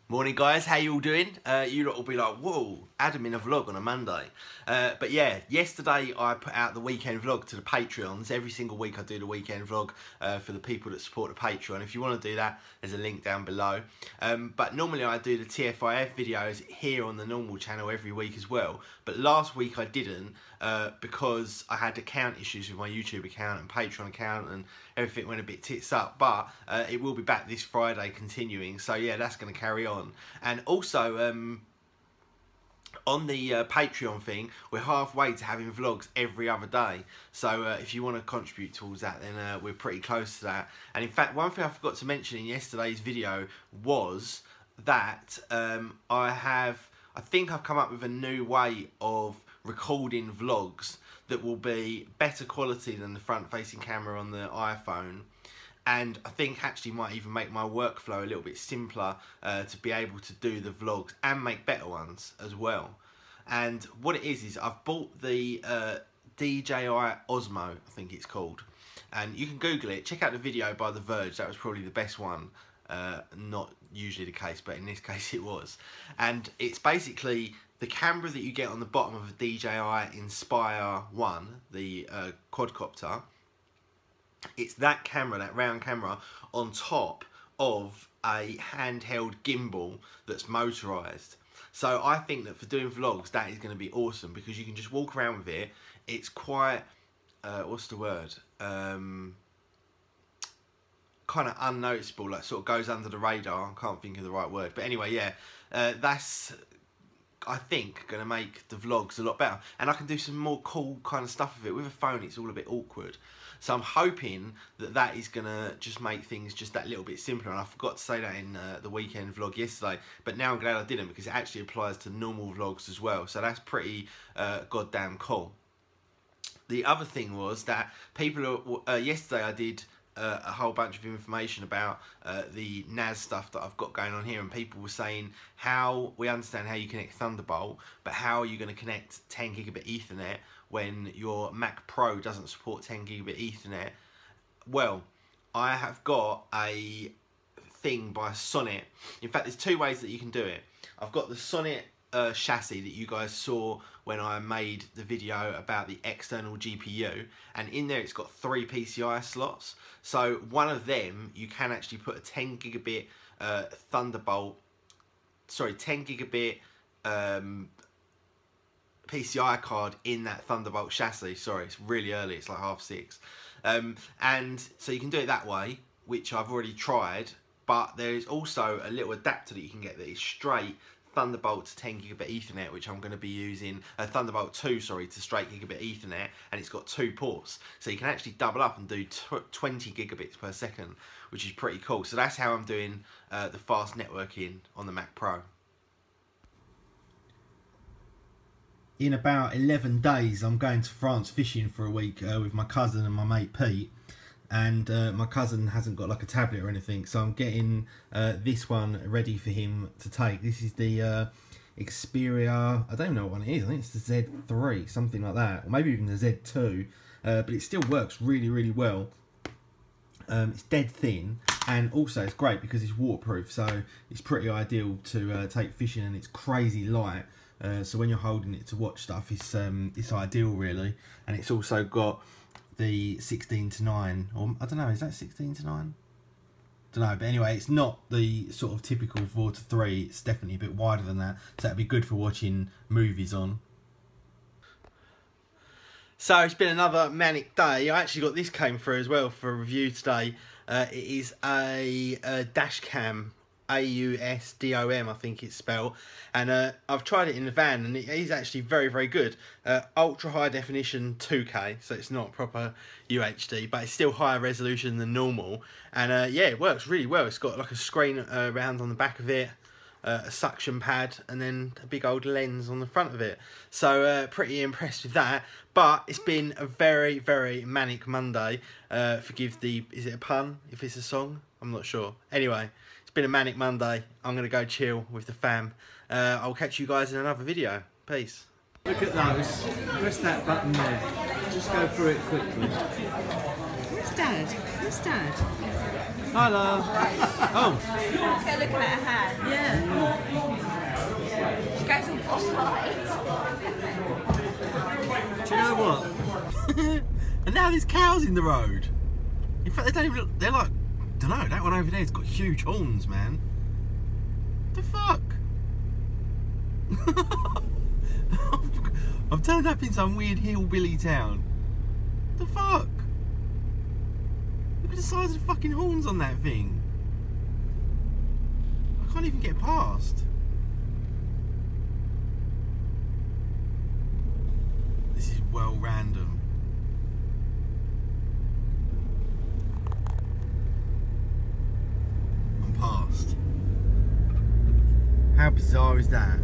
Morning guys, how you all doing? You lot will be like, whoa, Adam in a vlog on a Monday. But yeah, yesterday I put out the weekend vlog to the Patreons. Every single week I do the weekend vlog for the people that support the Patreon. If you want to do that, there's a link down below. But normally I do the TFIF videos here on the normal channel every week as well. But last week I didn't because I had account issues with my YouTube account and Patreon account and everything went a bit tits up. But it will be back this Friday continuing. So yeah, that's going to carry on. And also on the Patreon thing, we're halfway to having vlogs every other day. So if you want to contribute towards that, then we're pretty close to that. And in fact, one thing I forgot to mention in yesterday's video was that I think I've come up with a new way of recording vlogs that will be better quality than the front-facing camera on the iPhone. And I think actually might even make my workflow a little bit simpler to be able to do the vlogs and make better ones as well. And what it is I've bought the DJI Osmo, I think it's called. And you can Google it, check out the video by The Verge, that was probably the best one. Not usually the case, but in this case it was. And it's basically the camera that you get on the bottom of a DJI Inspire 1, the quadcopter. It's that camera, that round camera, on top of a handheld gimbal that's motorised. So I think that for doing vlogs, that is going to be awesome because you can just walk around with it. It's quite, what's the word? Kind of unnoticeable, like sort of goes under the radar. I can't think of the right word. But anyway, yeah, that's, I think, going to make the vlogs a lot better. And I can do some more cool kind of stuff with it. With a phone, it's all a bit awkward. So I'm hoping that that is going to just make things just that little bit simpler. And I forgot to say that in the weekend vlog yesterday. But now I'm glad I didn't because it actually applies to normal vlogs as well. So that's pretty goddamn cool. The other thing was that people, yesterday I did a whole bunch of information about the NAS stuff that I've got going on here, and people were saying how we understand how you connect Thunderbolt, but how are you going to connect 10 gigabit Ethernet when your Mac Pro doesn't support 10 gigabit Ethernet? Well, I have got a thing by Sonnet. In fact, there's two ways that you can do it. I've got the Sonnet chassis that you guys saw when I made the video about the external GPU, and in there it's got 3 PCI slots. So one of them you can actually put a 10 gigabit 10 gigabit PCI card in that Thunderbolt chassis. Sorry, it's really early, it's like 6:30. And so you can do it that way, which I've already tried, but there is also a little adapter that you can get that is straight Thunderbolt to 10 gigabit Ethernet, which I'm going to be using, Thunderbolt 2, sorry, to straight gigabit Ethernet, and it's got 2 ports. So you can actually double up and do 20 gigabits per second, which is pretty cool. So that's how I'm doing the fast networking on the Mac Pro. In about 11 days, I'm going to France fishing for a week with my cousin and my mate Pete. And my cousin hasn't got like a tablet or anything, so I'm getting this one ready for him to take. This is the Xperia, I don't even know what one it is, I think it's the Z3, something like that, or maybe even the Z2, but it still works really, really well. It's dead thin, and also it's great because it's waterproof, so it's pretty ideal to take fishing, and it's crazy light. So when you're holding it to watch stuff, it's ideal really. And it's also got the 16:9, or I don't know, is that 16:9? Don't know, but anyway, it's not the sort of typical 4:3. It's definitely a bit wider than that, so that'd be good for watching movies on. So it's been another manic day. I actually got this came through as well for a review today. It is a dash cam. AUSDOM, I think it's spelled, and I've tried it in the van, and it is actually very, very good. Ultra high definition 2K, so it's not proper UHD, but it's still higher resolution than normal, and yeah, it works really well. It's got like a screen around on the back of it, a suction pad, and then a big old lens on the front of it. So pretty impressed with that. But it's been a very, very manic Monday. Forgive the, is it a pun if it's a song? I'm not sure. Anyway, it's been a manic Monday. I'm going to go chill with the fam. I'll catch you guys in another video. Peace. Look at those. Press that button there. Just go through it quickly. Dad. Where's Dad? Hi, love. Oh. They're looking at her hand. Yeah. She goes all boss Do you know what? And now there's cows in the road. In fact, they don't even look. They're like, don't know. That one over there's got huge horns, man. The fuck? I've turned up in some weird hillbilly town. The fuck? Look at the size of the fucking horns on that thing. I can't even get past. This is well random. I'm past. How bizarre is that?